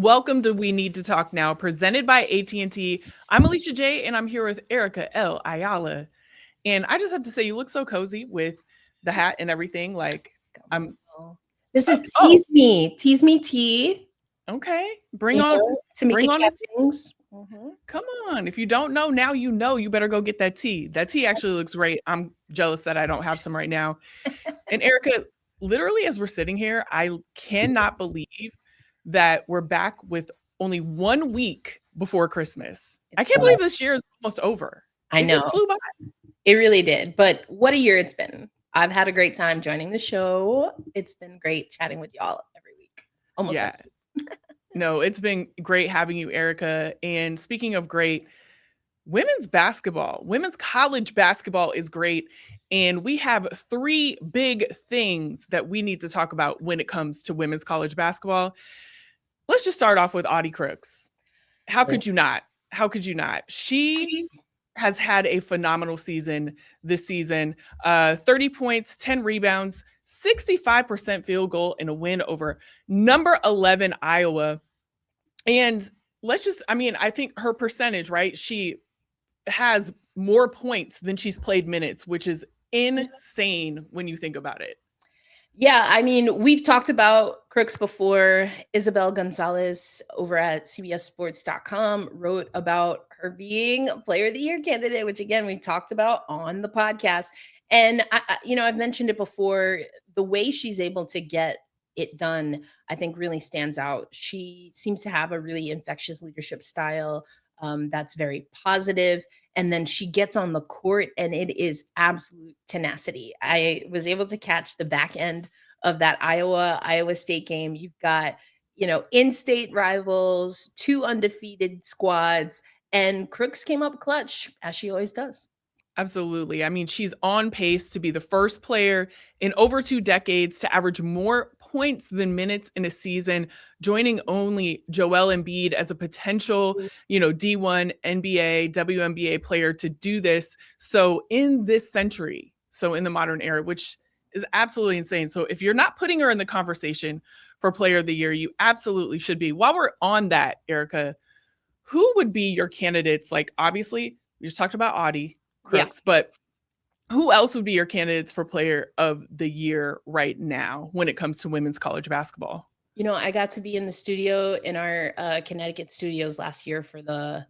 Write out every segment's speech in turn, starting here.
Welcome to We Need to Talk Now, presented by AT&T. I'm Alicia J, and I'm here with Erica L. Ayala. And I just have to say, you look so cozy with the hat and everything. Like, I'm. This is Tease Me tea. Okay, bring on the things. Come on, if you don't know now, you know. You better go get that tea. That tea actually looks great. I'm jealous that I don't have some right now. And Erica, literally, as we're sitting here, I cannot believe that we're back with only 1 week before Christmas. I can't believe this year is almost over. I know. It just flew by. It really did. But what a year it's been. I've had a great time joining the show. It's been great chatting with y'all every week. Almost. Yeah. No, it's been great having you, Erica. And speaking of great, women's college basketball is great. And we have 3 big things that we need to talk about when it comes to women's college basketball. Let's just start off with Audi Crooks. How could you not? How could you not? She has had a phenomenal season this season. 30 points, 10 rebounds, 65% field goal, and a win over number 11 Iowa. And I think her percentage, right? She has more points than she's played minutes, which is insane when you think about it. Yeah, I mean, we've talked about Crooks before. Isabel Gonzalez over at CBSSports.com wrote about her being a Player of the Year candidate, which again, we talked about on the podcast. And I've mentioned it before, the way she's able to get it done, I think really stands out. She seems to have a really infectious leadership style that's very positive. And then she gets on the court and it is absolute tenacity. I was able to catch the back end of that Iowa State game. You've got, in-state rivals, 2 undefeated squads, and Crooks came up clutch, as she always does. Absolutely. I mean, she's on pace to be the first player in over 2 decades to average more points than minutes in a season, joining only Joel Embiid as a potential, D1 NBA, WNBA player to do this. So in this century, so in the modern era, which is absolutely insane. So if you're not putting her in the conversation for Player of the Year, you absolutely should be. While we're on that, Erica, who would be your candidates? Like, obviously, we just talked about Audi Crooks, but who else would be your candidates for Player of the Year right now when it comes to women's college basketball? I got to be in the studio in our Connecticut studios last year for the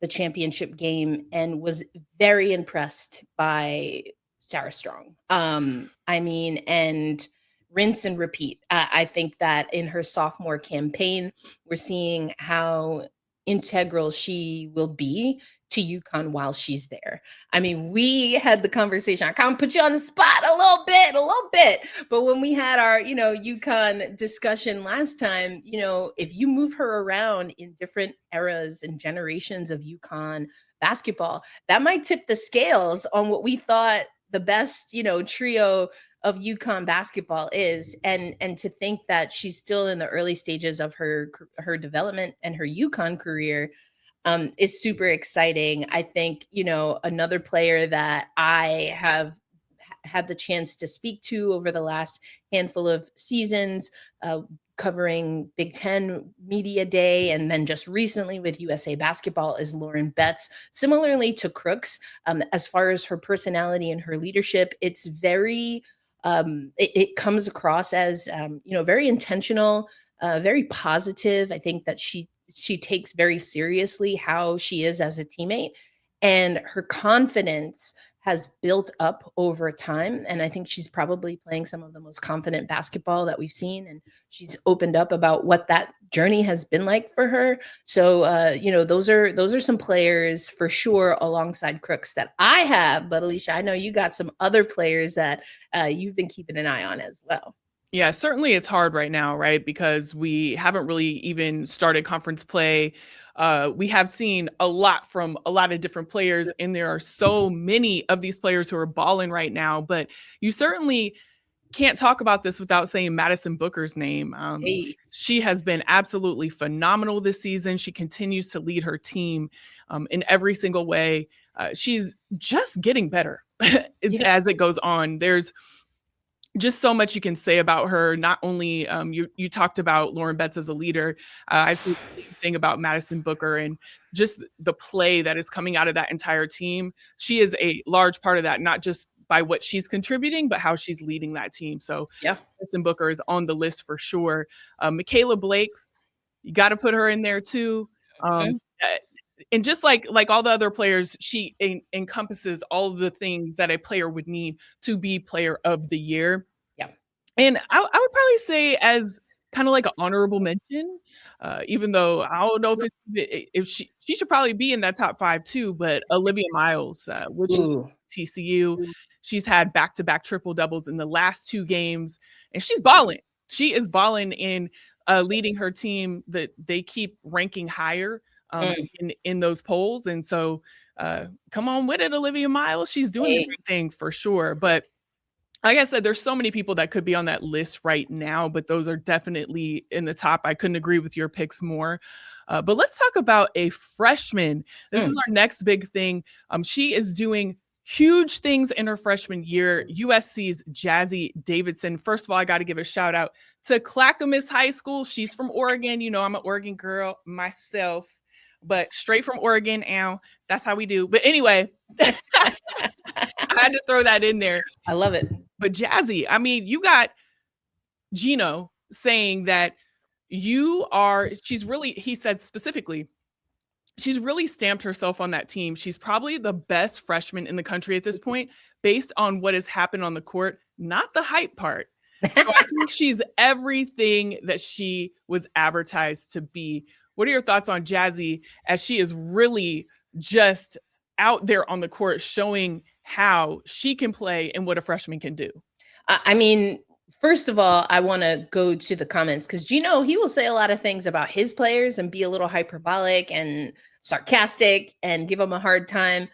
championship game and was very impressed by Sarah Strong. And rinse and repeat. I think that in her sophomore campaign, we're seeing how integral she will be to UConn while she's there. I mean, we had the conversation. I kind of put you on the spot a little bit. But when we had our, UConn discussion last time, if you move her around in different eras and generations of UConn basketball, that might tip the scales on what we thought the best, trio of UConn basketball is. And to think that she's still in the early stages of her development and her UConn career is super exciting. I think, another player that I have had the chance to speak to over the last handful of seasons, covering Big Ten Media Day, and then just recently with USA Basketball, is Lauren Betts. Similarly to Crooks, as far as her personality and her leadership, it's very, it comes across as, very intentional, very positive. I think that she takes very seriously how she is as a teammate, and her confidence has built up over time. And I think she's probably playing some of the most confident basketball that we've seen. And she's opened up about what that journey has been like for her. So, those are some players for sure alongside Crooks that I have. But Alicia, I know you got some other players that you've been keeping an eye on as well. Yeah, certainly it's hard right now, right? Because we haven't really even started conference play. We have seen a lot from a lot of different players, and there are so many of these players who are balling right now. But you certainly can't talk about this without saying Madison Booker's name. She has been absolutely phenomenal this season. She continues to lead her team in every single way. She's just getting better as it goes on. There's just so much you can say about her. Not only you talked about Lauren Betts as a leader. I see the same thing about Madison Booker and just the play that is coming out of that entire team. She is a large part of that, not just by what she's contributing, but how she's leading that team. So Yeah. Madison Booker is on the list for sure. Michaela Blake's, you got to put her in there too. Mhm. Uh, and just like all the other players, she encompasses all of the things that a player would need to be player of the year. Yeah. And I would probably say as kind of like an honorable mention, even though I don't know if she should probably be in that top 5 too, but Olivia Miles, which is Ooh. TCU, she's had back-to-back triple doubles in the last 2 games, and she's balling. She is balling and leading her team that they keep ranking higher Mm. in those polls. And so come on with it, Olivia Miles. She's doing the Hey. right thing for sure. But like I said, there's so many people that could be on that list right now, but those are definitely in the top. I couldn't agree with your picks more. But let's talk about a freshman. This is Mm. our next big thing. She is doing huge things in her freshman year. USC's Jazzy Davidson. First of all, I got to give a shout out to Clackamas High School. She's from Oregon. You know, I'm an Oregon girl myself, but straight from Oregon. Ow, that's how we do. But anyway, I had to throw that in there. I love it. But Jazzy, I mean, you got Gino saying that she's really, he said specifically, she's really stamped herself on that team. She's probably the best freshman in the country at this point, based on what has happened on the court, not the hype part. So I think she's everything that she was advertised to be. What are your thoughts on Jazzy as she is really just out there on the court showing how she can play and what a freshman can do? I mean, first of all, I want to go to the comments because Gino, he will say a lot of things about his players and be a little hyperbolic and sarcastic and give them a hard time.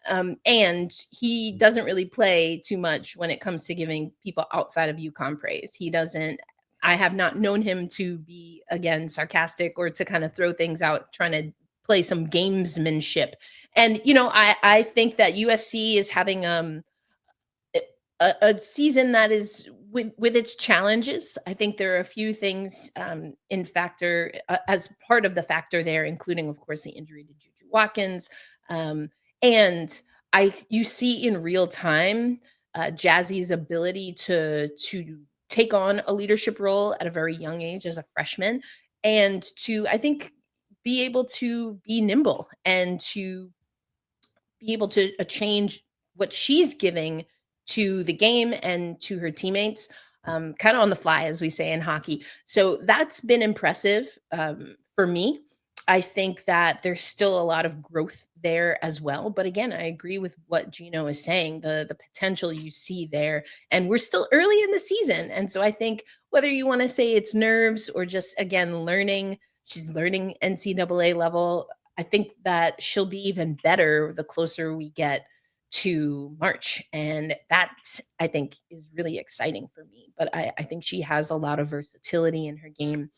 And he doesn't really play too much when it comes to giving people outside of UConn praise. He doesn't. I have not known him to be, again, sarcastic or to kind of throw things out, trying to play some gamesmanship. And, I think that USC is having a season that is with its challenges. I think there are a few things in factor as part of the factor there, including, of course, the injury to Juju Watkins. And you see in real time Jazzy's ability to take on a leadership role at a very young age as a freshman, and to, I think, be able to be nimble and to be able to change what she's giving to the game and to her teammates, kind of on the fly, as we say in hockey. So that's been impressive for me. I think that there's still a lot of growth there as well. But again, I agree with what Gino is saying, the potential you see there. And we're still early in the season. And so I think whether you want to say it's nerves or just, again, learning, she's learning NCAA level. I think that she'll be even better the closer we get to March. And that, I think, is really exciting for me. But I think she has a lot of versatility in her game.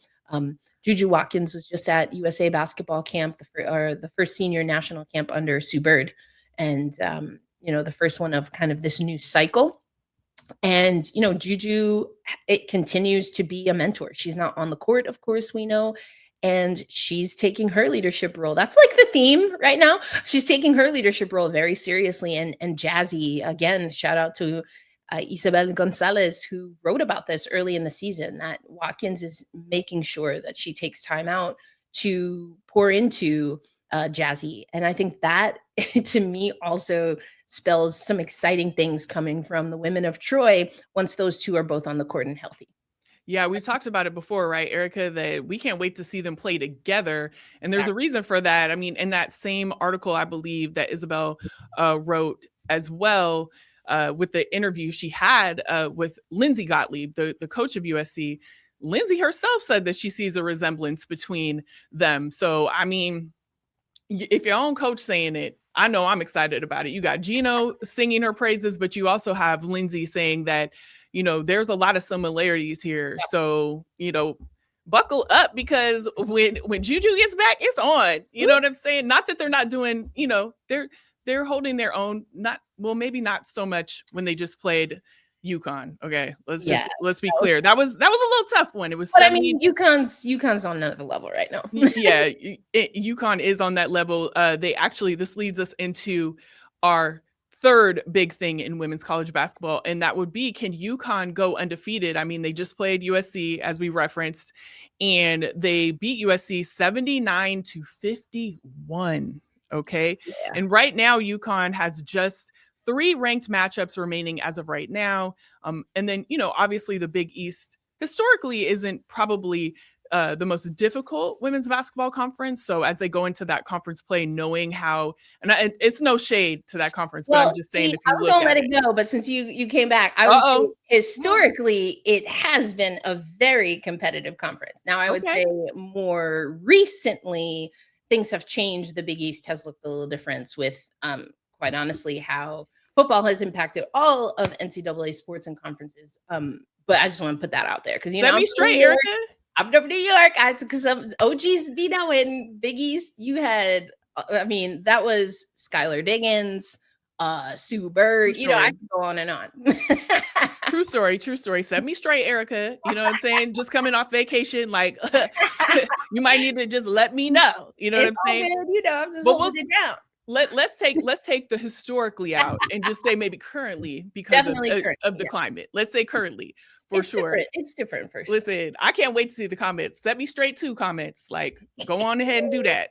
Juju Watkins was just at USA basketball camp, the first senior national camp under Sue Bird, and the first one of kind of this new cycle. And Juju, it continues to be a mentor. She's not on the court, of course, we know, and she's taking her leadership role. That's like the theme right now. She's taking her leadership role very seriously. And Jazzy, again, shout out to Isabel Gonzalez, who wrote about this early in the season, that Watkins is making sure that she takes time out to pour into Jazzy. And I think that, to me, also spells some exciting things coming from the women of Troy once those two are both on the court and healthy. Yeah, we've talked about it before, right, Erica, that we can't wait to see them play together. And there's a reason for that. I mean, in that same article, I believe that Isabel wrote as well, with the interview she had with Lindsey Gottlieb, the coach of USC. Lindsey herself said that she sees a resemblance between them. So, I mean, if your own coach saying it, I know I'm excited about it. You got Gino singing her praises, but you also have Lindsey saying that, there's a lot of similarities here. So, buckle up, because when Juju gets back, it's on. You know what I'm saying? Not that they're not doing, they're holding their own, maybe not so much when they just played UConn. Okay, Yeah, let's be that was clear. That was a little tough one. It was but I 70. mean, UConn's on another level right now. Yeah, UConn is on that level. This leads us into our third big thing in women's college basketball, and that would be, can UConn go undefeated? I mean, they just played USC, as we referenced, and they beat USC 79-51. Okay. Yeah. And right now, UConn has just 3 ranked matchups remaining as of right now. And then, obviously the Big East historically isn't probably the most difficult women's basketball conference. So as they go into that conference play, knowing how, it's no shade to that conference, but I'm just saying, if I you was look gonna let at it go, but since you came back, I was Uh-oh. historically it has been a very competitive conference. Now I would Okay. say more recently things have changed. The Big East has looked a little different with quite honestly how football has impacted all of NCAA sports and conferences. But I just want to put that out there because Set me straight, Erica. I'm from New York. Because some OGs be now in Big East. You had, I mean, that was Skylar Diggins, Sue Bird. I can go on and on. True story. Set me straight, Erica. You know what I'm saying? Just coming off vacation, like you might need to just let me know. You know what I'm saying? Good, I'm just holding it down. Let's take the historically out and just say maybe currently because Definitely of the climate. Let's say currently. For sure. It's different for sure. Listen, I can't wait to see the comments. Set me straight to comments. Like, go on ahead and do that.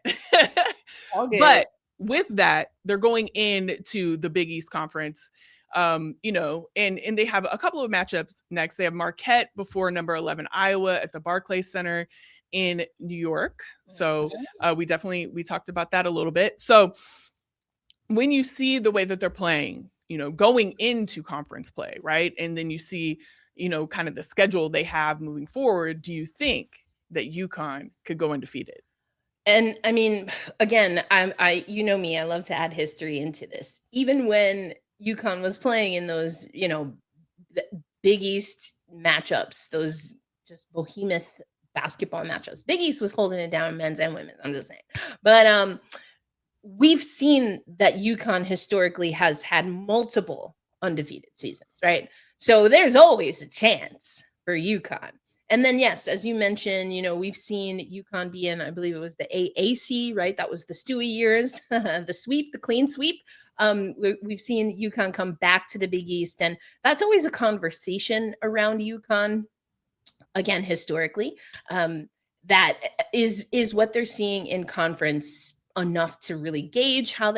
But with that, they're going into the Big East Conference. And they have a couple of matchups next. They have Marquette before number 11 Iowa at the Barclays Center in New York. So we talked about that a little bit. So when you see the way that they're playing, going into conference play, right? And then you see kind of the schedule they have moving forward, do you think that UConn could go undefeated? And I mean, again, I me, I love to add history into this. Even when UConn was playing in those, Big East matchups, those just behemoth basketball matchups, Big East was holding it down, men's and women's. I'm just saying, but we've seen that UConn historically has had multiple undefeated seasons, right? So there's always a chance for UConn. And then, yes, as you mentioned, we've seen UConn be in, I believe it was the AAC, right? That was the Stewie years, the clean sweep. We've seen UConn come back to the Big East, and that's always a conversation around UConn. Again, historically, that is what they're seeing in conference enough to really gauge how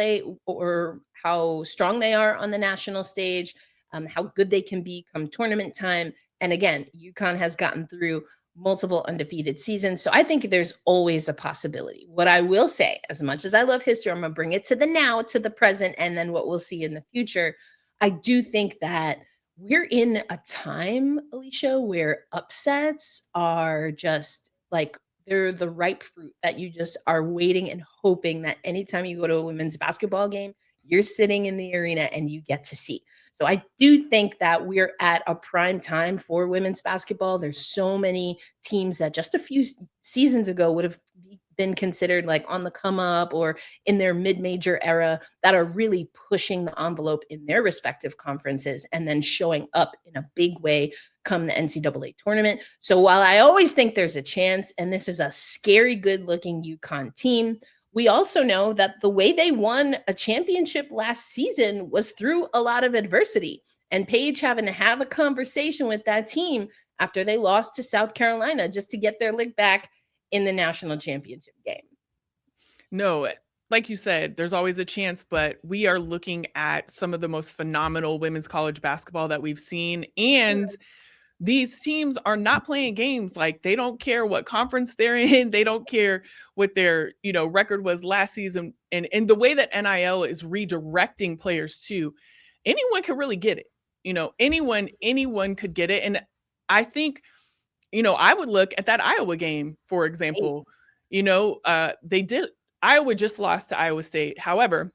strong they are on the national stage, how good they can be come tournament time. And again, UConn has gotten through multiple undefeated seasons. So I think there's always a possibility. What I will say, as much as I love history, I'm going to bring it to the now, to the present, and then what we'll see in the future. I do think that we're in a time, Alicia, where upsets are just like, they're the ripe fruit that you just are waiting and hoping that anytime you go to a women's basketball game, you're sitting in the arena and you get to see. So I do think that we're at a prime time for women's basketball. There's so many teams that just a few seasons ago would have been considered like on the come up or in their mid-major era that are really pushing the envelope in their respective conferences and then showing up in a big way come the NCAA tournament. So while I always think there's a chance, and this is a scary good-looking UConn team, we also know that the way they won a championship last season was through a lot of adversity. And Paige having to have a conversation with that team after they lost to South Carolina just to get their lick back in the national championship game. No, like you said, there's always a chance, but we are looking at some of the most phenomenal women's college basketball that we've seen. And these teams are not playing games. Like, they don't care what conference they're in. They don't care what their, record was last season. And the way that NIL is redirecting players to, anyone could really get it. Anyone could get it. And I think, I would look at that Iowa game, for example. Iowa just lost to Iowa State. However,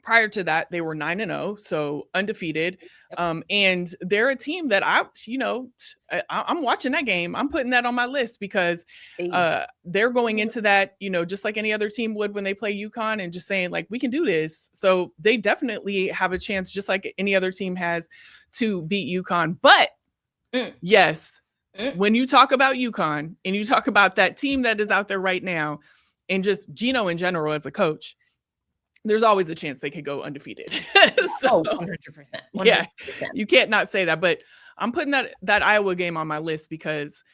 Prior to that, they were 9-0, so undefeated. Yep. And they're a team that I'm watching that game. I'm putting that on my list because Hey. they're going into that, just like any other team would when they play UConn, and just saying like, we can do this. So they definitely have a chance, just like any other team has, to beat UConn. But yes, when you talk about UConn and you talk about that team that is out there right now, and just Gino in general as a coach, there's always a chance they could go undefeated. So, 100%. yeah, you can't not say that. But I'm putting that Iowa game on my list because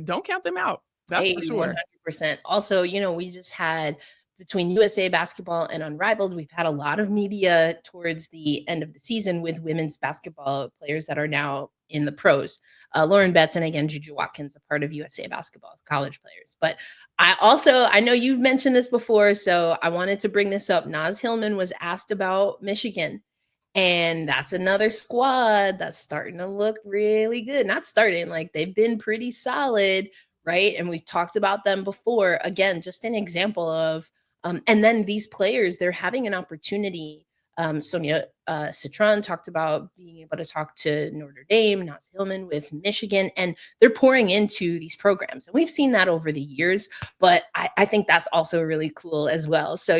don't count them out. That's for sure. 100%. Also, we just had, between USA Basketball and Unrivaled, we've had a lot of media towards the end of the season with women's basketball players that are now in the pros. Lauren Betts and again, Juju Watkins, a part of USA Basketball, college players. But I know you've mentioned this before, so I wanted to bring this up. Naz Hillman was asked about Michigan, and that's another squad that's starting to look really good. Not starting, like they've been pretty solid, right? And we've talked about them before. Again, just an example of, and then these players, they're having an opportunity. Sonia Citron talked about being able to talk to Notre Dame, Naz Hillman with Michigan, and they're pouring into these programs. And we've seen that over the years, but I think that's also really cool as well. So,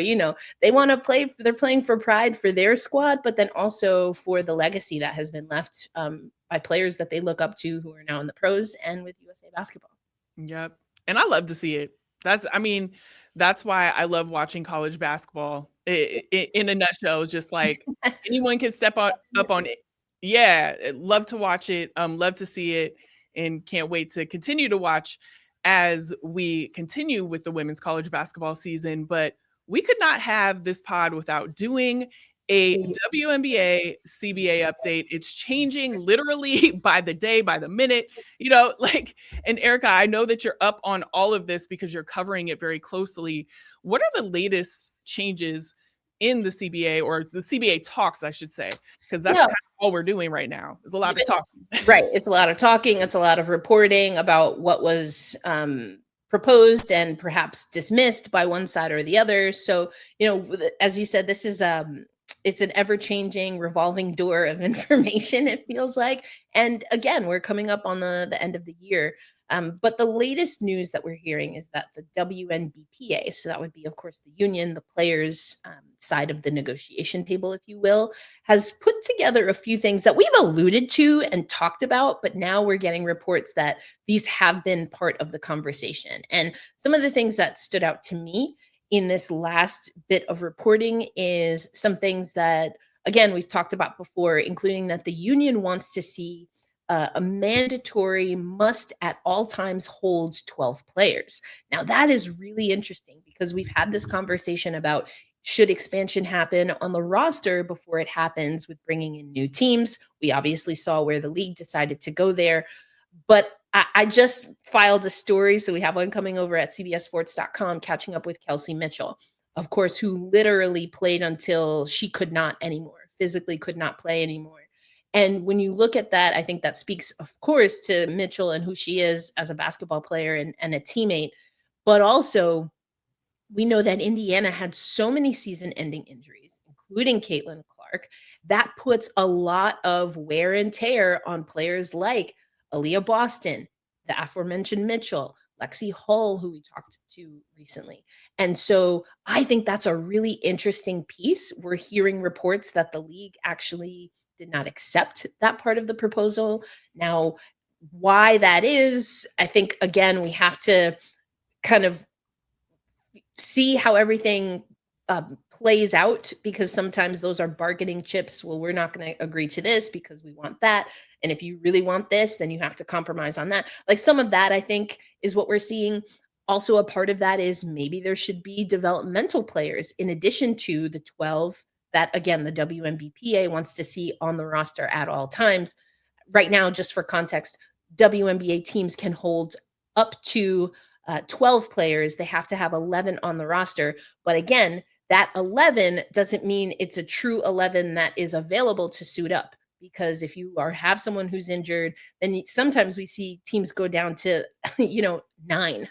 they want to play, they're playing for pride for their squad, but then also for the legacy that has been left by players that they look up to who are now in the pros and with USA Basketball. Yep. And I love to see it. That's why I love watching college basketball. In a nutshell, it's just like anyone can step up on it. Yeah, love to watch it. Love to see it, and can't wait to continue to watch as we continue with the women's college basketball season. But we could not have this pod without doing a WNBA CBA update. It's changing literally by the day, by the minute, and Erica, I know that you're up on all of this because you're covering it very closely. What are the latest changes in the CBA, or the CBA talks, I should say, because that's kind of all we're doing right now. There's a lot of talking. Right. It's a lot of talking. It's a lot of reporting about what was proposed and perhaps dismissed by one side or the other. So, as you said, this is it's an ever-changing revolving door of information, it feels like. And again, we're coming up on the end of the year. But the latest news that we're hearing is that the WNBPA, so that would be, of course, the union, the players' side of the negotiation table, if you will, has put together a few things that we've alluded to and talked about, but now we're getting reports that these have been part of the conversation. And some of the things that stood out to me in this last bit of reporting is some things that, again, we've talked about before, including that the union wants to see a mandatory must at all times hold 12 players. Now, that is really interesting because we've had this conversation about should expansion happen on the roster before it happens with bringing in new teams. We obviously saw where the league decided to go there. But I just filed a story. So we have one coming over at cbssports.com, catching up with Kelsey Mitchell, of course, who literally played until she could not anymore, physically could not play anymore. And when you look at that, I think that speaks, of course, to Mitchell and who she is as a basketball player and a teammate. But also, we know that Indiana had so many season-ending injuries, including Caitlin Clark, that puts a lot of wear and tear on players like Aaliyah Boston, the aforementioned Mitchell, Lexi Hull, who we talked to recently. And so I think that's a really interesting piece. We're hearing reports that the league actually did not accept that part of the proposal. Now, why that is, I think, again, we have to kind of see how everything plays out, because sometimes those are bargaining chips. Well, we're not going to agree to this because we want that. And if you really want this, then you have to compromise on that. Like some of that, I think, is what we're seeing. Also, a part of that is maybe there should be developmental players in addition to the 12 that, again, the WNBPA wants to see on the roster at all times. Right now, just for context, WNBA teams can hold up to 12 players. They have to have 11 on the roster. But again, that 11 doesn't mean it's a true 11 that is available to suit up. Because if you have someone who's injured, then sometimes we see teams go down to, 9.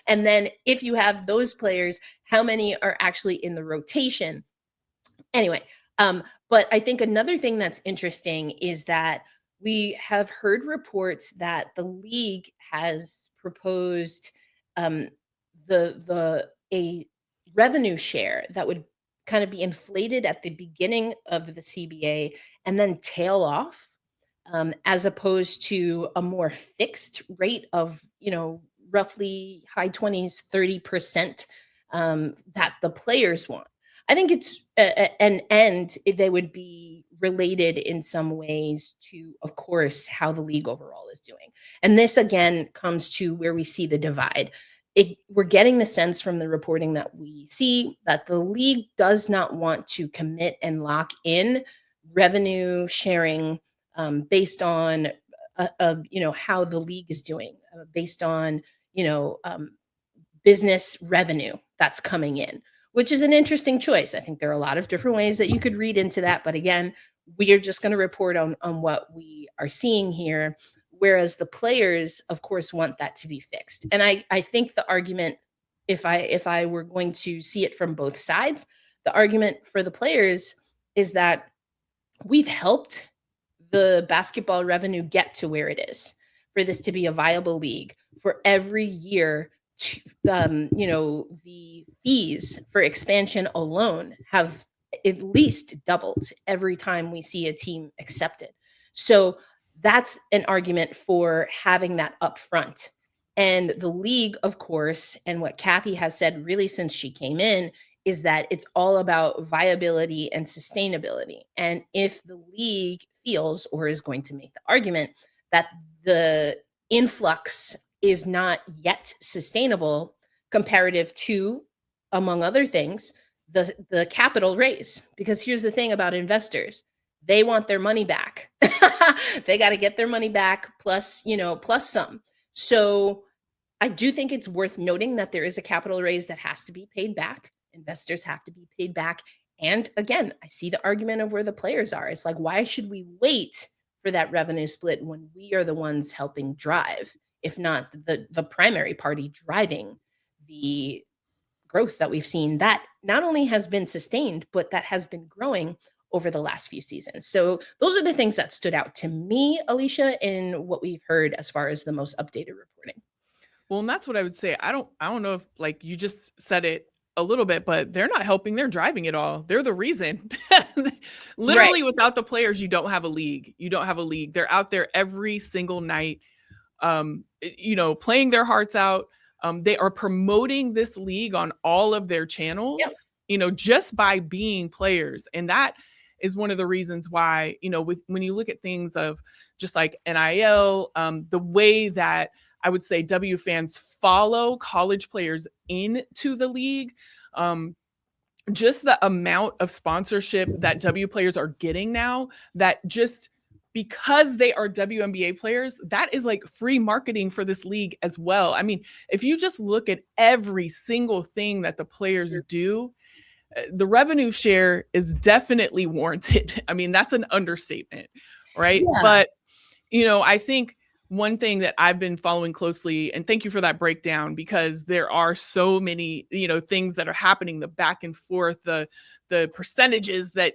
And then if you have those players, how many are actually in the rotation? Anyway, but I think another thing that's interesting is that we have heard reports that the league has proposed um, the a revenue share that would kind of be inflated at the beginning of the CBA and then tail off, as opposed to a more fixed rate of, roughly high 20s, 30% that the players want. I think it's and they would be related in some ways to, of course, how the league overall is doing. And this again comes to where we see the divide. We're getting the sense from the reporting that we see that the league does not want to commit and lock in revenue sharing based on how the league is doing, based on you know um, business revenue that's coming in, which is an interesting choice. I think there are a lot of different ways that you could read into that. But again, we are just going to report on what we are seeing here. Whereas the players, of course, want that to be fixed. And I think the argument, if I were going to see it from both sides, the argument for the players is that we've helped the basketball revenue get to where it is for this to be a viable league. For every year, the fees for expansion alone have at least doubled every time we see a team accepted. So that's an argument for having that upfront. And the league, of course, and what Kathy has said really since she came in is that it's all about viability and sustainability. And if the league feels or is going to make the argument that the influx is not yet sustainable comparative to, among other things, the capital raise. Because here's the thing about investors, they want their money back. They got to get their money back plus some. So I do think it's worth noting that there is a capital raise that has to be paid back. Investors have to be paid back. And again, I see the argument of where the players are. It's like, why should we wait for that revenue split when we are the ones helping drive, if not the primary party driving the growth that we've seen that not only has been sustained, but that has been growing over the last few seasons. So those are the things that stood out to me, Alicia, in what we've heard as far as the most updated reporting. Well, and that's what I would say. I don't know if, like, you just said it a little bit, but they're not helping, they're driving it all. They're the reason. Right. Literally, without the players, you don't have a league. You don't have a league. They're out there every single night, playing their hearts out. They are promoting this league on all of their Yep. channels, just by being players. And that is one of the reasons why, when you look at things of just like NIL, the way that I would say W fans follow college players into the league, just the amount of sponsorship that W players are getting now, that just because they are WNBA players, that is like free marketing for this league as well. I mean, if you just look at every single thing that the players do, the revenue share is definitely warranted. I mean, that's an understatement, right? Yeah. But, I think one thing that I've been following closely, and thank you for that breakdown, because there are so many, things that are happening, the back and forth, the percentages that,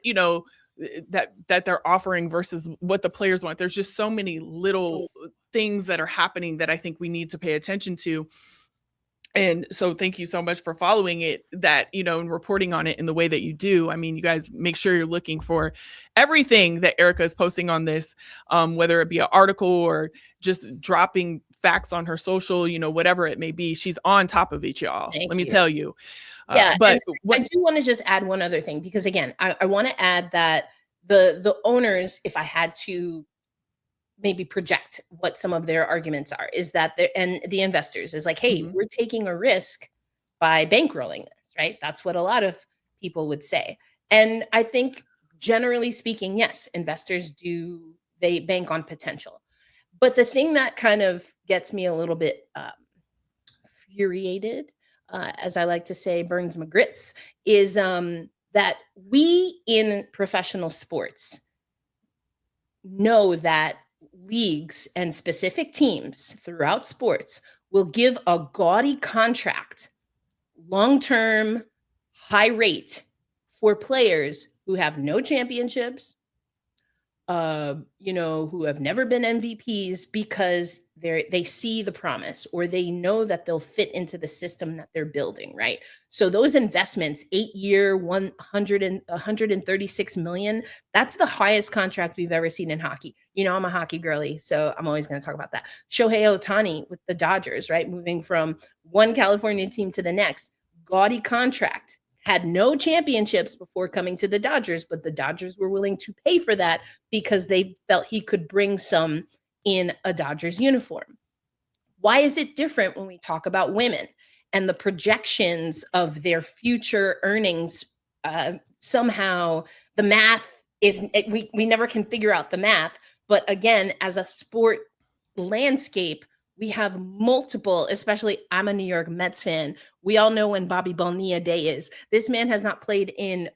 that they're offering versus what the players want. There's just so many little things that are happening that I think we need to pay attention to. And so thank you so much for following it, that, and reporting on it in the way that you do. I mean, you guys make sure you're looking for everything that Erica is posting on this, whether it be an article or just dropping facts on her social, whatever it may be. She's on top of it, y'all. Thank Let me you. tell you. Yeah. But I do want to just add one other thing, because again, I want to add that the owners, if I had to maybe project what some of their arguments are, is that and the investors is like, hey, we're taking a risk by bankrolling this, right? That's what a lot of people would say. And I think generally speaking, yes, investors they bank on potential. But the thing that kind of gets me a little bit infuriated, as I like to say, burns my grits, is that we in professional sports know that leagues and specific teams throughout sports will give a gaudy contract, long-term, high rate for players who have no championships, who have never been MVPs because they see the promise or they know that they'll fit into the system that they're building, right? So those investments, 8-year, 136 million, that's the highest contract we've ever seen in hockey. I'm a hockey girly, so I'm always going to talk about that. Shohei Ohtani with the Dodgers, right? Moving from one California team to the next, gaudy contract. Had no championships before coming to the Dodgers, but the Dodgers were willing to pay for that because they felt he could bring some in a Dodgers uniform. Why is it different when we talk about women and the projections of their future earnings? Somehow the math we never can figure out the math. But again, as a sport landscape, we have multiple, especially I'm a New York Mets fan. We all know when Bobby Bonilla Day is. This man has not played in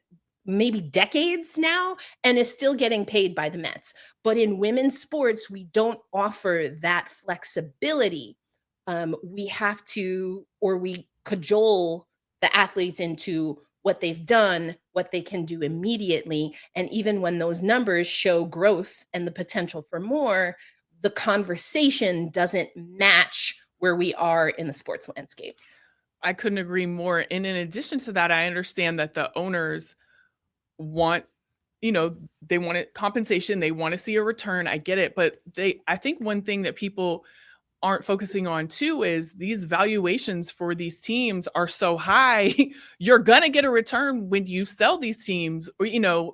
maybe decades now and is still getting paid by the Mets. But in women's sports, we don't offer that flexibility. We have to, or we cajole the athletes into what they've done, what they can do immediately. And even when those numbers show growth and the potential for more, the conversation doesn't match where we are in the sports landscape. I couldn't agree more. And in addition to that, I understand that the owners want, they want compensation. They want to see a return. I get it. But I think one thing that people aren't focusing on too is these valuations for these teams are so high. You're going to get a return when you sell these teams,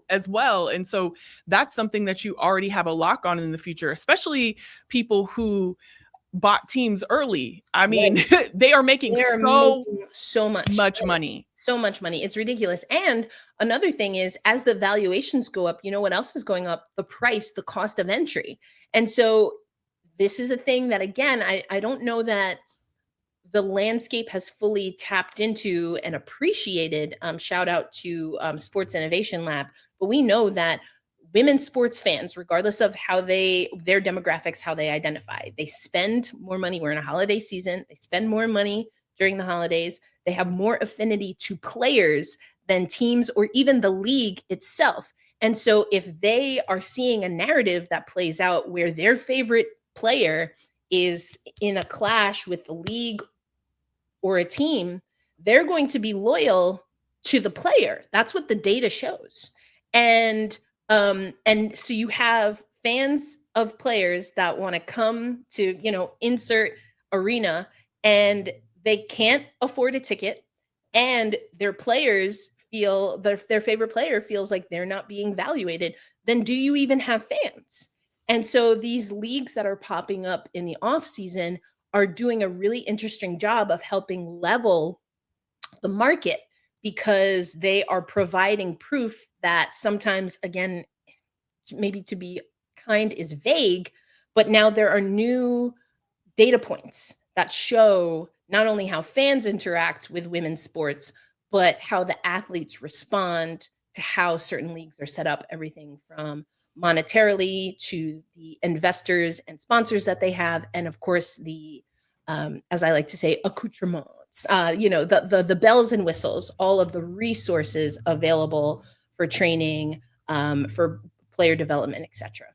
as well. And so that's something that you already have a lock on in the future, especially people who bought teams early. I mean, they are making so much money. So much money. It's ridiculous. And another thing is, as the valuations go up, what else is going up? The price, the cost of entry. And so this is a thing that, again, I don't know that the landscape has fully tapped into and appreciated. Shout out to Sports Innovation Lab. But we know that women's sports fans, regardless of how their demographics, how they identify, they spend more money. We're in a holiday season. They spend more money during the holidays. They have more affinity to players than teams or even the league itself. And so if they are seeing a narrative that plays out where their favorite player is in a clash with the league or a team, they're going to be loyal to the player. That's what the data shows. And so you have fans of players that want to come to, insert arena, and they can't afford a ticket, and their players feel their favorite player feels like they're not being evaluated. Then do you even have fans? And so these leagues that are popping up in the off season are doing a really interesting job of helping level the market, because they are providing proof that sometimes, again, maybe to be kind is vague, but now there are new data points that show not only how fans interact with women's sports, but how the athletes respond to how certain leagues are set up, everything from monetarily to the investors and sponsors that they have, and of course the as I like to say, accoutrements, the bells and whistles, all of the resources available for training, for player development, etc.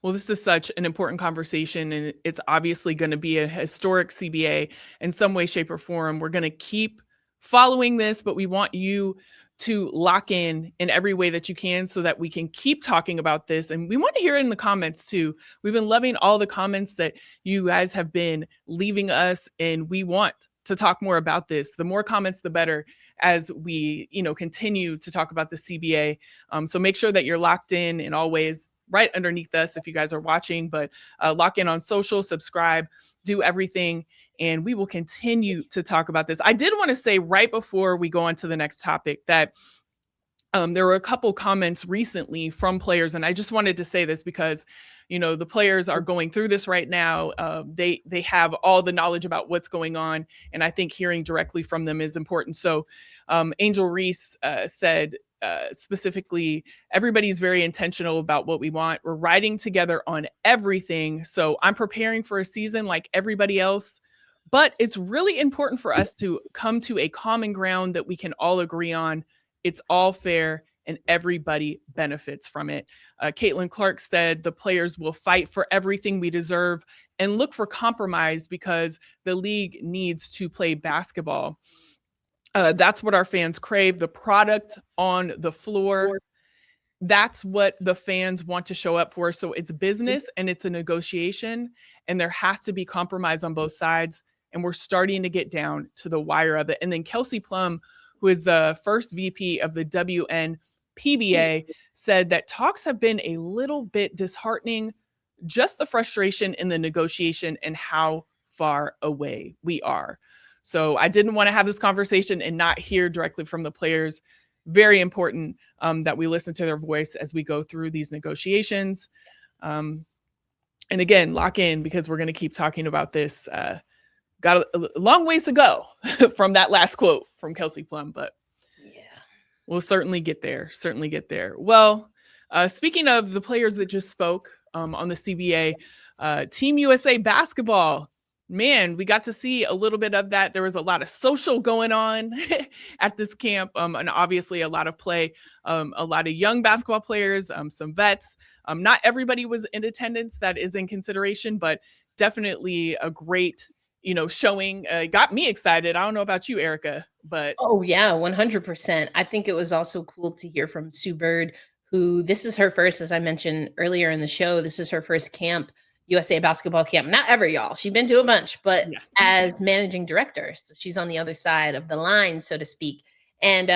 Well, this is such an important conversation, and it's obviously going to be a historic CBA in some way, shape, or form. We're going to keep following this, but we want you to lock in every way that you can so that we can keep talking about this. And we want to hear it in the comments too. We've been loving all the comments that you guys have been leaving us, and we want to talk more about this. The more comments, the better, as we, continue to talk about the CBA. So make sure that you're locked in and always right underneath us if you guys are watching, but lock in on social, subscribe, do everything, and we will continue to talk about this. I did want to say right before we go on to the next topic that there were a couple comments recently from players, and I just wanted to say this because, the players are going through this right now. They have all the knowledge about what's going on, and I think hearing directly from them is important. So Angel Reese said, specifically, everybody's very intentional about what we want. We're riding together on everything. So I'm preparing for a season like everybody else, but it's really important for us to come to a common ground that we can all agree on. It's all fair and everybody benefits from it. Caitlin Clark said the players will fight for everything we deserve and look for compromise because the league needs to play basketball. That's what our fans crave, the product on the floor. That's what the fans want to show up for. So it's business and it's a negotiation, and there has to be compromise on both sides. And we're starting to get down to the wire of it. And then Kelsey Plum, who is the first VP of the WNPBA, said that talks have been a little bit disheartening, just the frustration in the negotiation and how far away we are. So I didn't want to have this conversation and not hear directly from the players. Very important that we listen to their voice as we go through these negotiations. And again, lock in because we're going to keep talking about this. Got a long ways to go from that last quote from Kelsey Plum, but yeah, we'll certainly get there. Certainly get there. Well, speaking of the players that just spoke on the CBA, Team USA basketball, man, we got to see a little bit of that. There was a lot of social going on at this camp, and obviously a lot of play, a lot of young basketball players, some vets. Not everybody was in attendance. That is in consideration, but definitely a great, showing. Got me excited. I don't know about you, Erica, but oh yeah, 100%. I think it was also cool to hear from Sue Bird, who this is her first, as I mentioned earlier in the show, this is her first camp. USA basketball camp. Not ever, y'all. She's been to a bunch, but as managing director. So she's on the other side of the line, so to speak. And,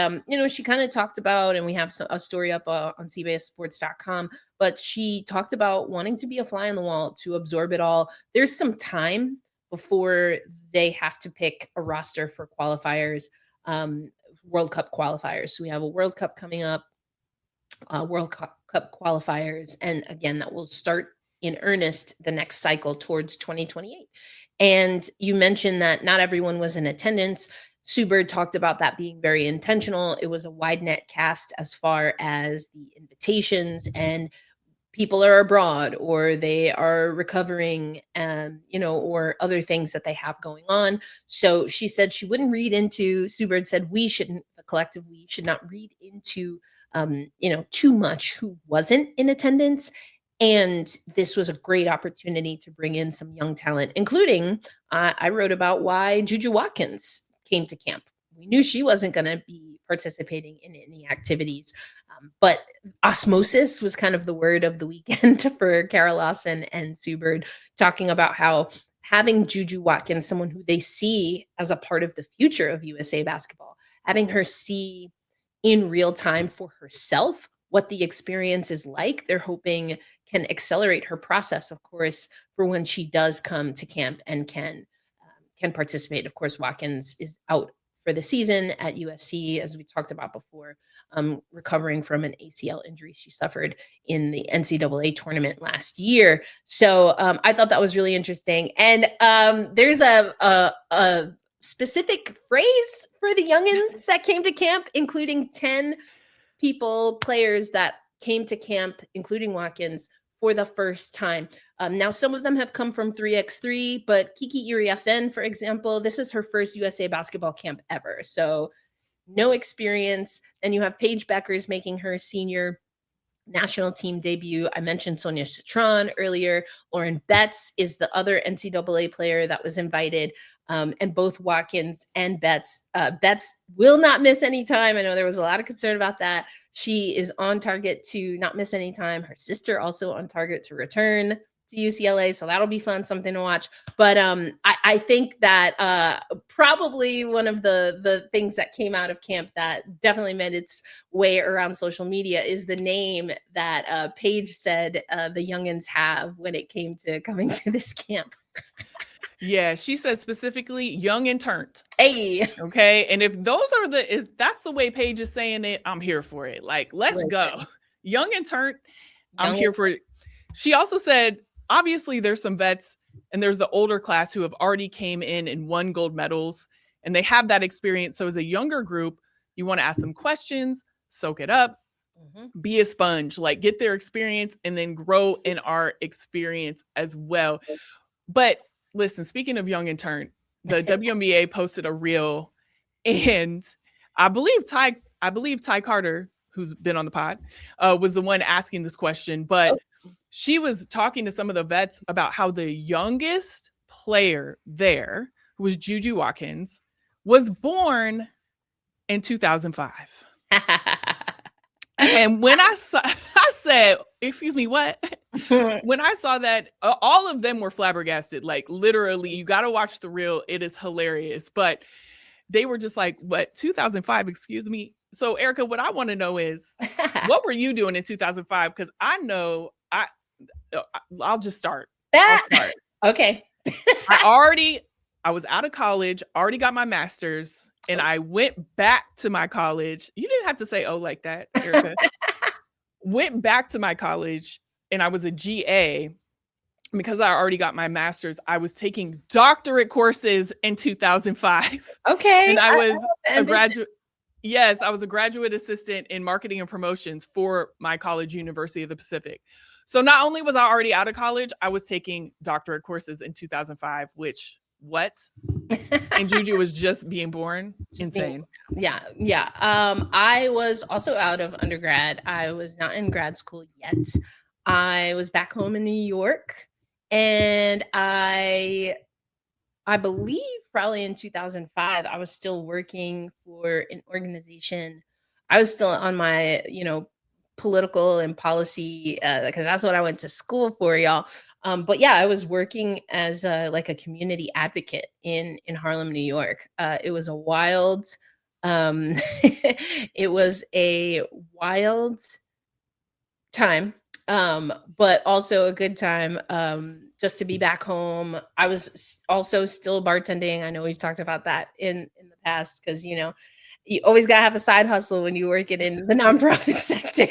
she kind of talked about, and we have a story up on CBSSports.com, but she talked about wanting to be a fly on the wall to absorb it all. There's some time before they have to pick a roster for qualifiers, World Cup qualifiers. So we have a World Cup coming up, World Cup qualifiers. And again, that will start in earnest the next cycle towards 2028. And you mentioned that not everyone was in attendance. Sue Bird talked about that being very intentional. It was a wide net cast as far as the invitations, and people are abroad or they are recovering, or other things that they have going on. So she said she wouldn't read into, Sue Bird said we shouldn't, the collective we should not read into, too much who wasn't in attendance. And this was a great opportunity to bring in some young talent, including I wrote about why Juju Watkins came to camp. We knew she wasn't going to be participating in any activities, but osmosis was kind of the word of the weekend for Kara Lawson and Sue Bird, talking about how having Juju Watkins, someone who they see as a part of the future of USA basketball, having her see in real time for herself what the experience is like, they're hoping can accelerate her process, of course, for when she does come to camp and can participate. Of course, Watkins is out for the season at USC, as we talked about before, recovering from an ACL injury she suffered in the NCAA tournament last year. So I thought that was really interesting. And there's a specific phrase for the youngins that came to camp, including 10 players that came to camp, including Watkins, for the first time. Now, some of them have come from 3x3, but Kiki Iriafen, for example, this is her first USA basketball camp ever. So no experience. Then you have Paige Beckers making her senior national team debut. I mentioned Sonia Citron earlier. Lauren Betts is the other NCAA player that was invited. And both Watkins and Betts will not miss any time. I know there was a lot of concern about that. She is on target to not miss any time. Her sister also on target to return to UCLA. So that'll be fun, something to watch. But I think that probably one of the things that came out of camp that definitely made its way around social media is the name that Paige said the youngins have when it came to coming to this camp. Yeah, she said specifically young and turnt. Hey. Okay. And if that's the way Paige is saying it, I'm here for it. Like, let's go. Young and turnt. I'm here for it. She also said, obviously there's some vets and there's the older class who have already came in and won gold medals and they have that experience. So as a younger group, you want to ask them questions, soak it up, be a sponge, like get their experience and then grow in our experience as well. But listen, speaking of young and turnt, the WNBA posted a reel, and I believe Ty Carter, who's been on the pod, was the one asking this question, but she was talking to some of the vets about how the youngest player there, who was Juju Watkins, was born in 2005. And when I said, excuse me, what? When I saw that, all of them were flabbergasted. Like, literally, you got to watch the reel. It is hilarious. But they were just like, what, 2005? Excuse me. So, Erica, what I want to know is, what were you doing in 2005? Because I know I'll just start. I'll start. Okay. I was out of college, already got my master's, and I went back to my college. You didn't have to say, oh, like that, Erica. Went back to my college, and I was a GA. Because I already got my master's, I was taking doctorate courses in 2005. Okay. And I was a graduate. Yes, I was a graduate assistant in marketing and promotions for my college, University of the Pacific. So not only was I already out of college, I was taking doctorate courses in 2005, which, what? And Juju was just being born. Insane. Yeah. I was also out of undergrad. I was not in grad school yet. I was back home in New York, and I believe probably in 2005, I was still working for an organization. I was still on my, political and policy, because that's what I went to school for, y'all. But yeah, I was working as a community advocate in Harlem, New York. It was a wild, it was a wild time, but also a good time, just to be back home. I was also still bartending. I know we've talked about that in the past, because you always gotta have a side hustle when you work in the nonprofit sector.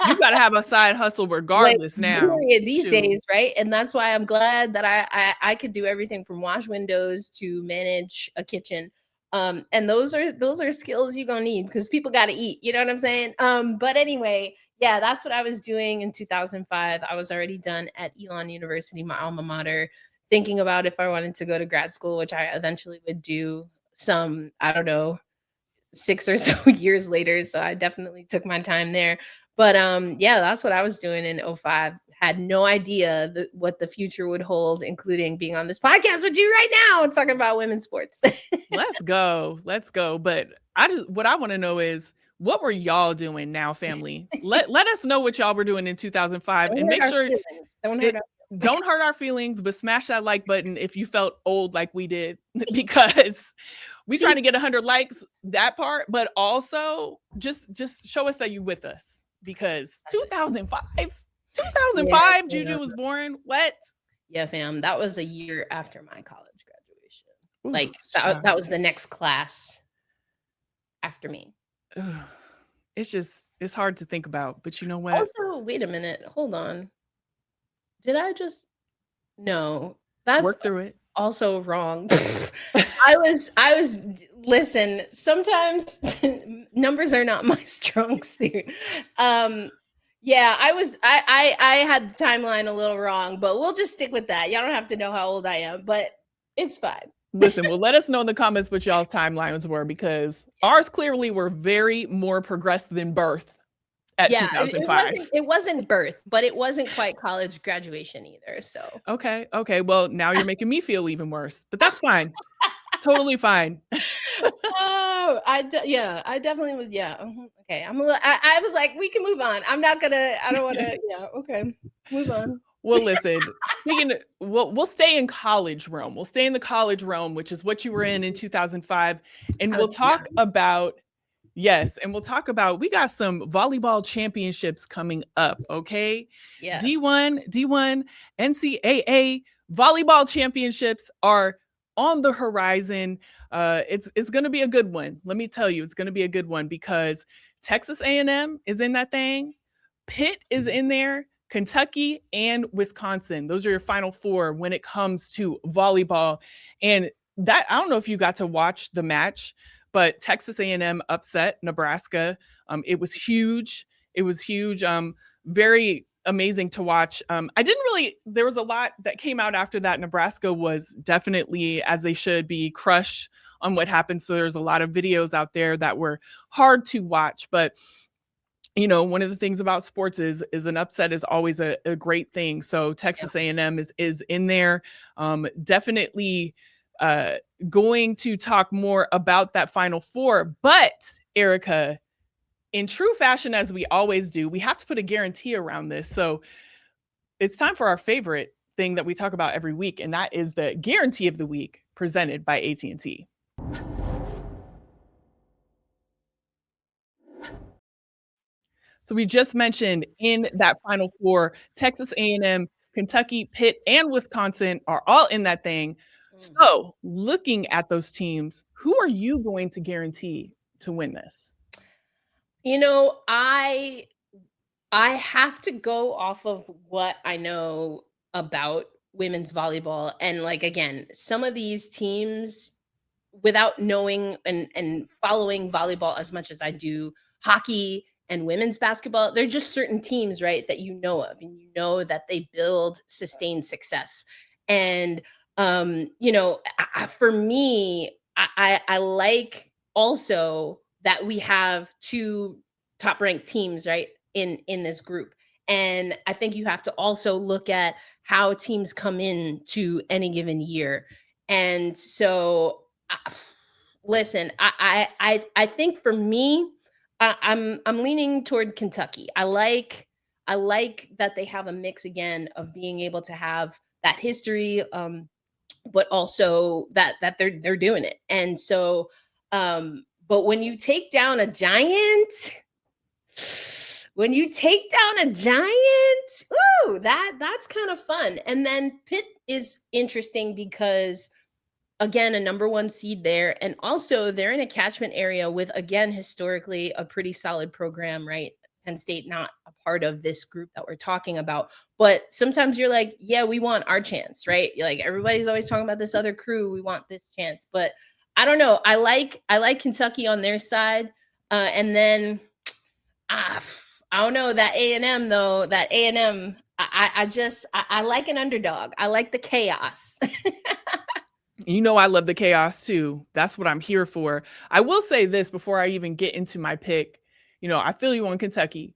You gotta have a side hustle regardless now. These days, right? And that's why I'm glad that I could do everything from wash windows to manage a kitchen. And those are skills you're gonna need, because people gotta eat. You know what I'm saying? But anyway, yeah, that's what I was doing in 2005. I was already done at Elon University, my alma mater, thinking about if I wanted to go to grad school, which I eventually would do some, I don't know, 6 or so years later. So I definitely took my time there. But yeah, that's what I was doing in 2005. Had no idea what the future would hold, including being on this podcast with you right now talking about women's sports. Let's go. But what I want to know is, what were y'all doing now, family? Let us know what y'all were doing in 2005, and make sure don't hurt our feelings, but smash that like button if you felt old like we did, because we trying to get 100 likes, that part, but also just show us that you with us, because 2005, Juju was born. What? Yeah, fam. That was a year after my college graduation. Ooh, that was the next class after me. It's hard to think about, but you know what? Also, wait a minute. Hold on. Did I just? No, that's work through it. Also wrong. I was listen, sometimes numbers are not my strong suit. Yeah, I had the timeline a little wrong, but we'll just stick with that. Y'all don't have to know how old I am, but it's fine. Listen, well, let us know in the comments what y'all's timelines were, because ours clearly were very more progressed than birth at 2005. It wasn't birth, but it wasn't quite college graduation either. So okay. Well, now you're making me feel even worse, but that's fine. Totally fine. Oh, I definitely was. Yeah. Okay. I was like, we can move on. I don't want to. Yeah. Okay. Move on. Well, listen, we'll stay in college realm. We'll stay in the college realm, which is what you were in 2005. And we'll talk about, yes. And we'll talk about, we got some volleyball championships coming up. Okay. Yes. D1 NCAA volleyball championships are on the horizon. It's going to be a good one. Let me tell you, it's going to be a good one, because Texas A&M is in that thing. Pitt is in there. Kentucky and Wisconsin. Those are your final four when it comes to volleyball. And that, I don't know if you got to watch the match, but Texas A&M upset Nebraska. It was huge. Very amazing to watch. There was a lot that came out after that. Nebraska was definitely, as they should be, crushed on what happened. So there's a lot of videos out there that were hard to watch, but one of the things about sports is an upset is always a great thing. So Texas A&M is in there. Definitely going to talk more about that Final Four. But Erica, in true fashion, as we always do, we have to put a guarantee around this. So it's time for our favorite thing that we talk about every week, and that is the guarantee of the week presented by AT&T. So we just mentioned in that Final Four, Texas A&M, Kentucky, Pitt, and Wisconsin are all in that thing. So looking at those teams, who are you going to guarantee to win this? I have to go off of what I know about women's volleyball. And like, again, some of these teams, without knowing and following volleyball as much as I do hockey and women's basketball, they're just certain teams, right, that you know of, and you know that they build sustained success. And for me, I like also that we have two top ranked teams, right, in this group. And I think you have to also look at how teams come in to any given year. And so listen, I think for me, I'm leaning toward Kentucky. I like that they have a mix again of being able to have that history, but also that they're doing it. And so, but when you take down a giant, ooh, that's kind of fun. And then Pitt is interesting because, again, a number one seed there. And also they're in a catchment area with, again, historically a pretty solid program, right? Penn State, not a part of this group that we're talking about. But sometimes you're like, yeah, we want our chance, right? Like everybody's always talking about this other crew. We want this chance. But I don't know. I like Kentucky on their side. And then I don't know, that A&M though, that A&M, I like an underdog. I like the chaos. I love the chaos too. That's what I'm here for. I will say this before I even get into my pick. I feel you on Kentucky.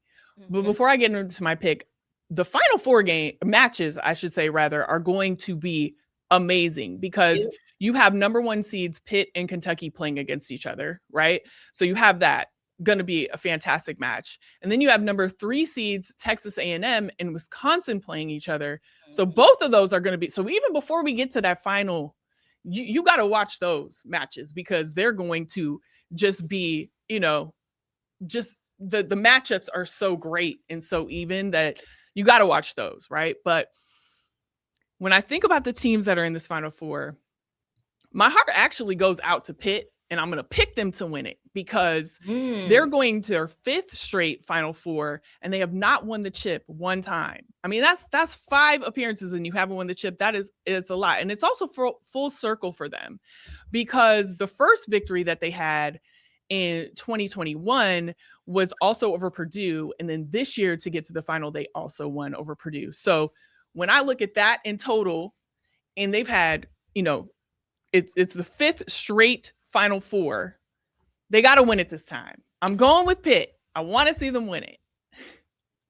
But before I get into my pick, the Final Four matches, I should say rather, are going to be amazing because you have number one seeds Pitt and Kentucky playing against each other, right? So you have that. Going to be a fantastic match. And then you have number 3 seeds Texas A&M and Wisconsin playing each other. So both of those are going to be, so even before we get to that final, you got to watch those matches because they're going to just be, just the matchups are so great and so even that you got to watch those, right? But when I think about the teams that are in this Final Four, my heart actually goes out to Pitt, and I'm going to pick them to win it because they're going to their 5th straight Final Four, and they have not won the chip one time. I mean, that's 5 appearances, and you haven't won the chip. That is a lot, and it's also full circle for them because the first victory that they had in 2021 was also over Purdue, and then this year to get to the final, they also won over Purdue. So when I look at that in total, and they've had, it's the 5th straight Final Four. They got to win it this time. I'm going with Pitt. I want to see them win it.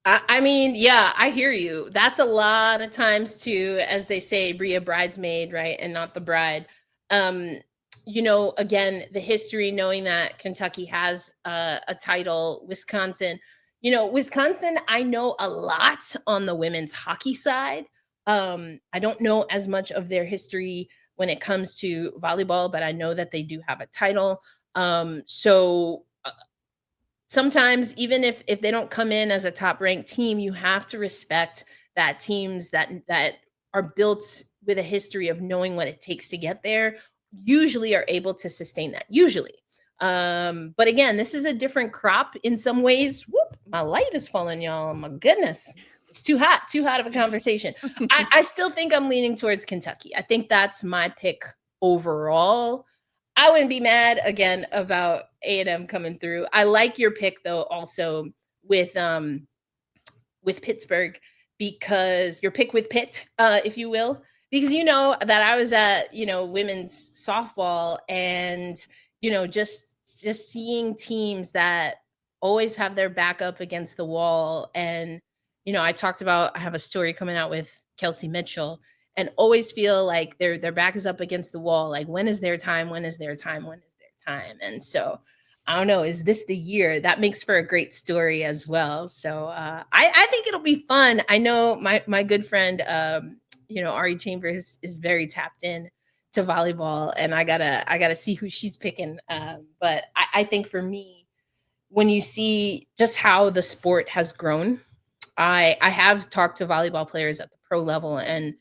I mean, yeah, I hear you. That's a lot of times to, as they say, be a bridesmaid, right? And not the bride. Again, the history, knowing that Kentucky has a title, Wisconsin, I know a lot on the women's hockey side. I don't know as much of their history when it comes to volleyball, but I know that they do have a title. Sometimes even if they don't come in as a top ranked team, you have to respect that teams that are built with a history of knowing what it takes to get there usually are able to sustain that. Usually. But again, this is a different crop in some ways. Whoop, my light is falling, y'all. My goodness. It's too hot of a conversation. I still think I'm leaning towards Kentucky. I think that's my pick overall. I wouldn't be mad again about A&M coming through. I like your pick though, also with Pittsburgh, because your pick with Pitt, if you will, because that I was at women's softball, and just seeing teams that always have their back up against the wall. And, I talked about, I have a story coming out with Kelsey Mitchell, and always feel like their back is up against the wall. Like, when is their time? When is their time? When is their time? And so I don't know, is this the year? That makes for a great story as well. So I think it'll be fun. I know my good friend, Ari Chambers is very tapped in to volleyball, and I gotta see who she's picking. But I think for me, when you see just how the sport has grown, I have talked to volleyball players at the pro level, and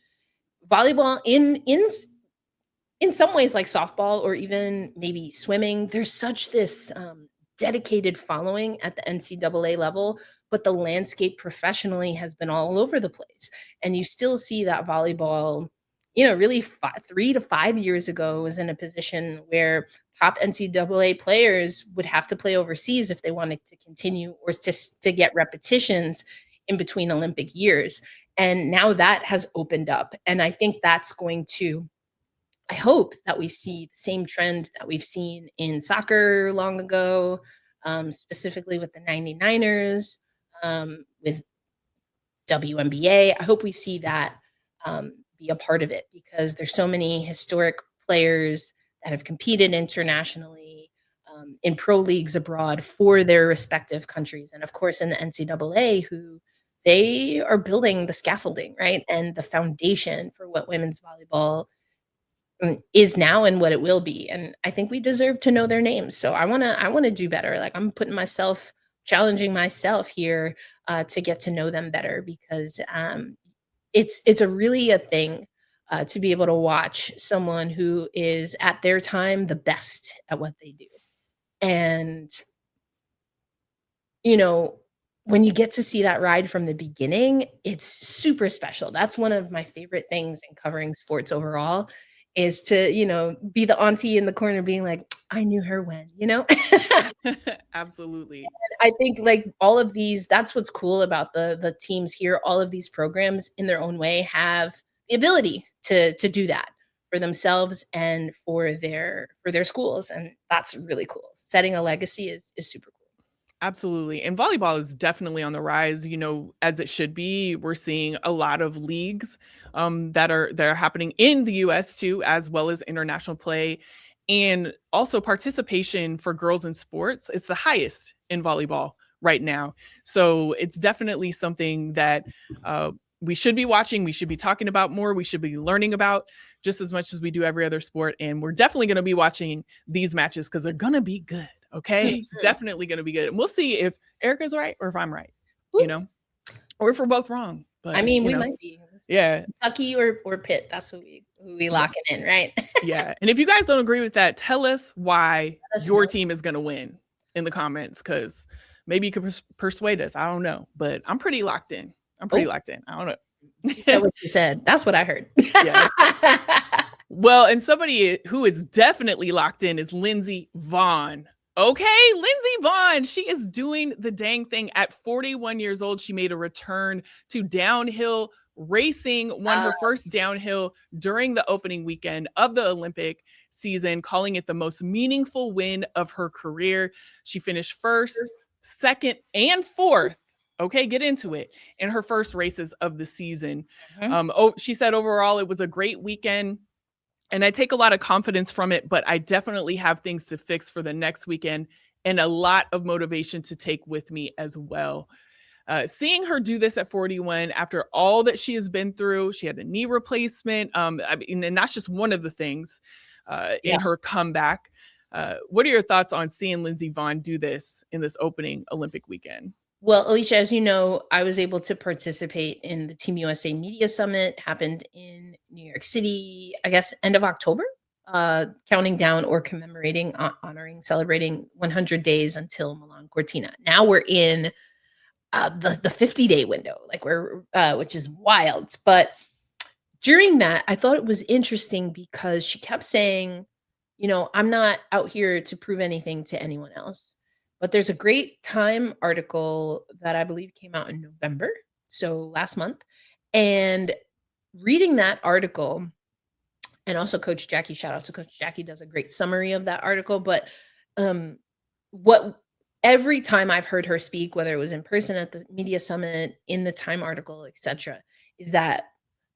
volleyball in some ways, like softball or even maybe swimming, there's such this dedicated following at the NCAA level, but the landscape professionally has been all over the place. And you still see that volleyball, really 3 to 5 years ago was in a position where top NCAA players would have to play overseas if they wanted to continue, or to get repetitions in between Olympic years. And now that has opened up. And I think that's going to, I hope that we see the same trend that we've seen in soccer long ago, specifically with the 99ers, with WNBA. I hope we see that be a part of it, because there's so many historic players that have competed internationally, in pro leagues abroad for their respective countries. And of course, in the NCAA, who they are building the scaffolding, right? And the foundation for what women's volleyball is now and what it will be. And I think we deserve to know their names. So I want to do better. Like, I'm putting myself, challenging myself here, to get to know them better, because it's a really a thing, to be able to watch someone who is at their time the best at what they do. And you know, when you get to see that ride from the beginning, it's super special. That's one of my favorite things in covering sports overall, is to, be the auntie in the corner being like, I knew her when. Absolutely. I think, like, all of these, that's what's cool about the teams here. All of these programs in their own way have the ability to do that for themselves and for their schools. And that's really cool. Setting a legacy is super cool. Absolutely. And volleyball is definitely on the rise, as it should be. We're seeing a lot of leagues that are happening in the US too, as well as international play. And also participation for girls in sports is the highest in volleyball right now. So it's definitely something that we should be watching, we should be talking about more, we should be learning about just as much as we do every other sport. And we're definitely going to be watching these matches because they're going to be good. Okay. Definitely going to be good. And we'll see if Erica's right or if I'm right, or if we're both wrong. But I mean, we might be. Yeah. Kentucky or Pitt. That's who we locking in, right? Yeah. And if you guys don't agree with that, tell us why your team is going to win in the comments, because maybe you could persuade us. I don't know, but I'm pretty locked in. I don't know. You said what you said. That's what I heard. Yes. Well, and somebody who is definitely locked in is Lindsey Vonn. Okay, Lindsey Vonn, she is doing the dang thing at 41 years old. She made a return to downhill racing, won her first downhill during the opening weekend of the Olympic season, calling it the most meaningful win of her career. She finished first, second, and fourth. Okay, get into it. In her first races of the season. She said overall it was a great weekend. And I take a lot of confidence from it, but I definitely have things to fix for the next weekend and a lot of motivation to take with me as well. Seeing her do this at 41 after all that she has been through, she had a knee replacement. And that's just one of the things in her comeback. What are your thoughts on seeing Lindsey Vonn do this in this opening Olympic weekend? Well, Alicia, as you know, I was able to participate in the Team USA Media Summit, happened in New York City, I guess, end of October, counting down or commemorating, honoring, celebrating 100 days until Milan Cortina. Now we're in the 50-day window, like which is wild. But during that, I thought it was interesting because she kept saying, I'm not out here to prove anything to anyone else. But there's a great Time article that I believe came out in November, so last month. And reading that article, and also Coach Jackie, shout out to Coach Jackie, does a great summary of that article. But what every time I've heard her speak, whether it was in person at the media summit, in the Time article, etc., is that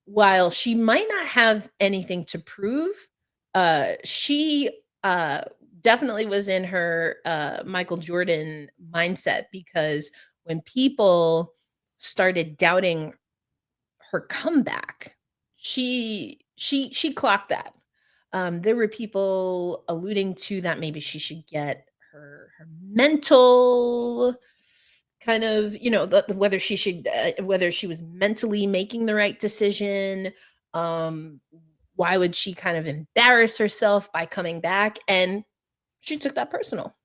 while she might not have anything to prove, she definitely was in her Michael Jordan mindset, because when people started doubting her comeback, she clocked that. There were people alluding to that maybe she should get her mental kind of, whether she should whether she was mentally making the right decision. um why would she kind of embarrass herself by coming back? And she took that personal.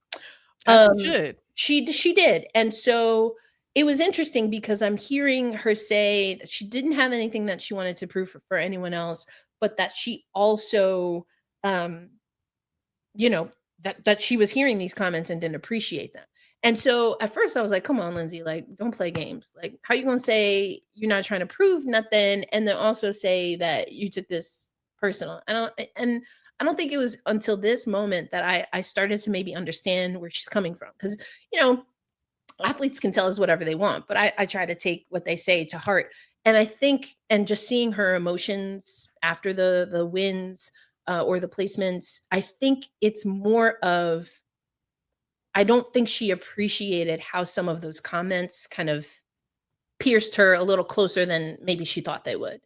As she um should. she did. And so it was interesting, because I'm hearing her say that she didn't have anything that she wanted to prove for anyone else, but that she also, um you know, that she was hearing these comments and didn't appreciate them. And so at first I was like, come on, Lindsey, like, don't play games. Like, how you gonna say you're not trying to prove nothing and then also say that you took this personal? I don't think it was until this moment that I started to maybe understand where she's coming from. Because, you know, athletes can tell us whatever they want, but I try to take what they say to heart. And I think, and just seeing her emotions after the wins, or the placements, I think it's more of, I don't think she appreciated how some of those comments kind of pierced her a little closer than maybe she thought they would.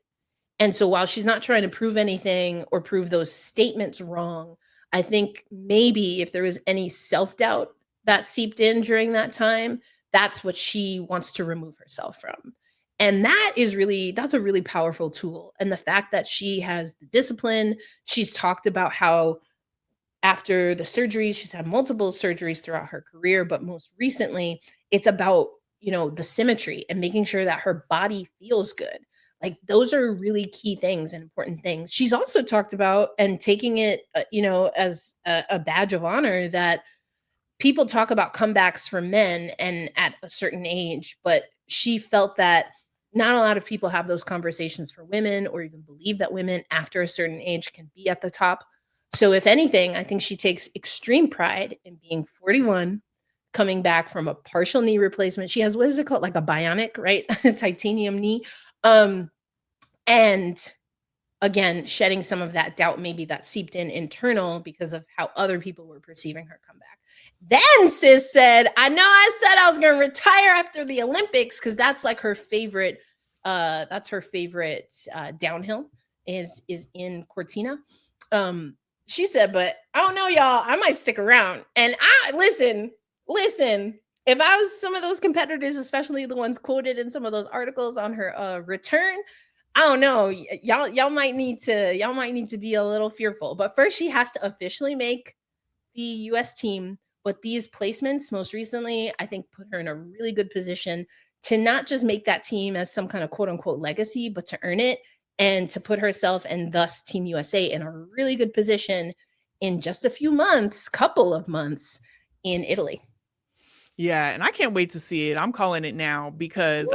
And so while she's not trying to prove anything or prove those statements wrong, I think maybe if there was any self-doubt that seeped in during that time, that's what she wants to remove herself from. And that's a really powerful tool. And the fact that she has the discipline, she's talked about how after the surgery, she's had multiple surgeries throughout her career, but most recently, it's about, the symmetry and making sure that her body feels good. Like, those are really key things and important things. She's also talked about, and taking it, as a badge of honor, that people talk about comebacks for men and at a certain age, but she felt that not a lot of people have those conversations for women, or even believe that women after a certain age can be at the top. So if anything, I think she takes extreme pride in being 41, coming back from a partial knee replacement. She has, what is it called? Like a bionic, right? Titanium knee. And again, shedding some of that doubt, maybe that seeped in internal because of how other people were perceiving her comeback. Then sis said, I know I said I was going to retire after the Olympics, because that's like her favorite. That's her favorite downhill is in Cortina. She said, but I don't know, y'all, I might stick around. And listen, if I was some of those competitors, especially the ones quoted in some of those articles on her return, I don't know, y'all might need to be a little fearful. But first, she has to officially make the US team. But these placements, most recently, I think put her in a really good position to not just make that team as some kind of quote unquote legacy, but to earn it, and to put herself and thus Team USA in a really good position in just a couple of months in Italy. Yeah, and I can't wait to see it. I'm calling it now, because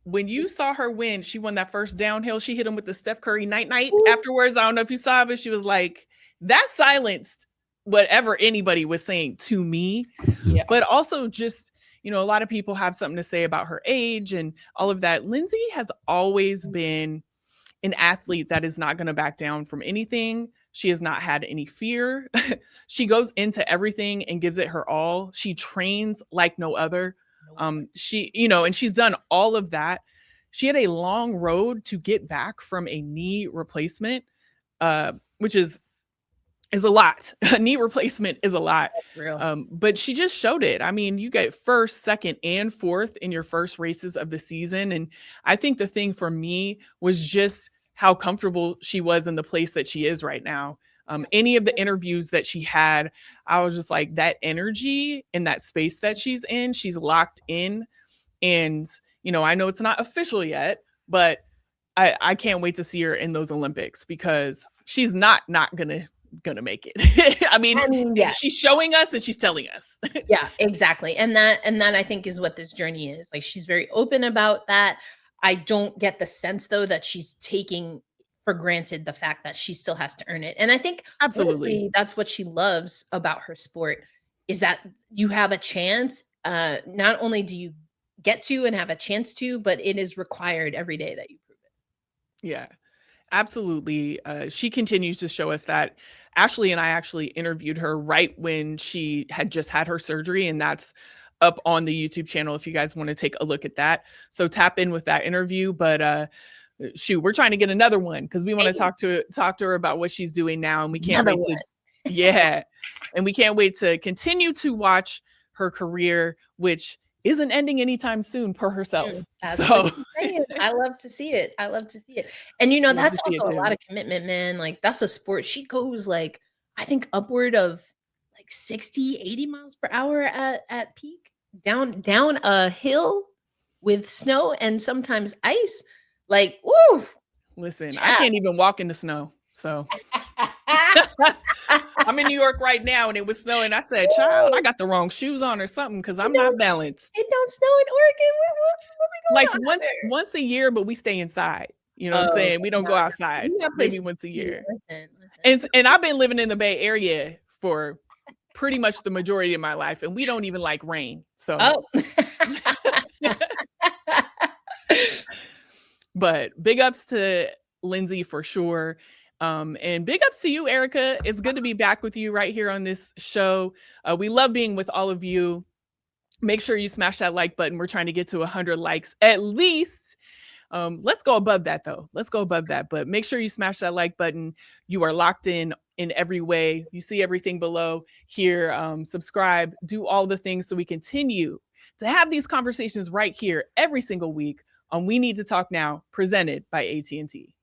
when you saw her win, she won that first downhill. She hit him with the Steph Curry night afterwards. I don't know if you saw it, but she was like, that silenced whatever anybody was saying to me. Yeah. But also just, a lot of people have something to say about her age and all of that. Lindsey has always been an athlete that is not going to back down from anything. She has not had any fear. She goes into everything and gives it her all. She trains like no other. And she's done all of that. She had a long road to get back from a knee replacement, which is a lot. A knee replacement is a lot. That's real. But she just showed it. I mean, you get first, second, and fourth in your first races of the season. And I think the thing for me was just how comfortable she was in the place that she is right now. Any of the interviews that she had, I was just like, that energy in that space that she's in, she's locked in. And, I know it's not official yet, but I can't wait to see her in those Olympics, because she's not gonna make it. I mean, yeah. She's showing us and she's telling us. Yeah, exactly. And that I think is what this journey is. Like, she's very open about that. I don't get the sense though that she's taking for granted the fact that she still has to earn it. And I think Absolutely. honestly, that's what she loves about her sport. is that you have a chance. Not only do you get to and have a chance to, but it is required every day that you prove it. Yeah, absolutely. She continues to show us that. Ashley and I actually interviewed her right when she had just had her surgery, and that's up on the YouTube channel if you guys want to take a look at that. So tap in with that interview. But shoot, we're trying to get another one because we want to talk to her about what she's doing now, and we can't wait to yeah, and we can't wait to continue to watch her career, which isn't ending anytime soon per herself. So I love to see it. I love to see it. And you know, that's also a lot of commitment, man. Like that's a sport. She goes like, I think upward of like 60, 80 miles per hour at peak down a hill with snow and sometimes ice. Like, woo. Listen, I can't even walk in the snow. So I'm in New York right now and it was snowing. I said, child, I got the wrong shoes on or something because I'm not balanced. It don't snow in Oregon. What we like once a year, but we stay inside. You know what I'm saying? We don't go outside. Maybe once a year. Listen. And I've been living in the Bay Area for pretty much the majority of my life, and we don't even like rain. So but big ups to Lindsey for sure. And big ups to you, Erica. It's good to be back with you right here on this show. We love being with all of you. Make sure you smash that like button. We're trying to get to 100 likes at least. Let's go above that though. Let's go above that. But make sure you smash that like button. You are locked in every way. You see everything below here. Subscribe, do all the things so we continue to have these conversations right here every single week on We Need to Talk Now, presented by AT&T.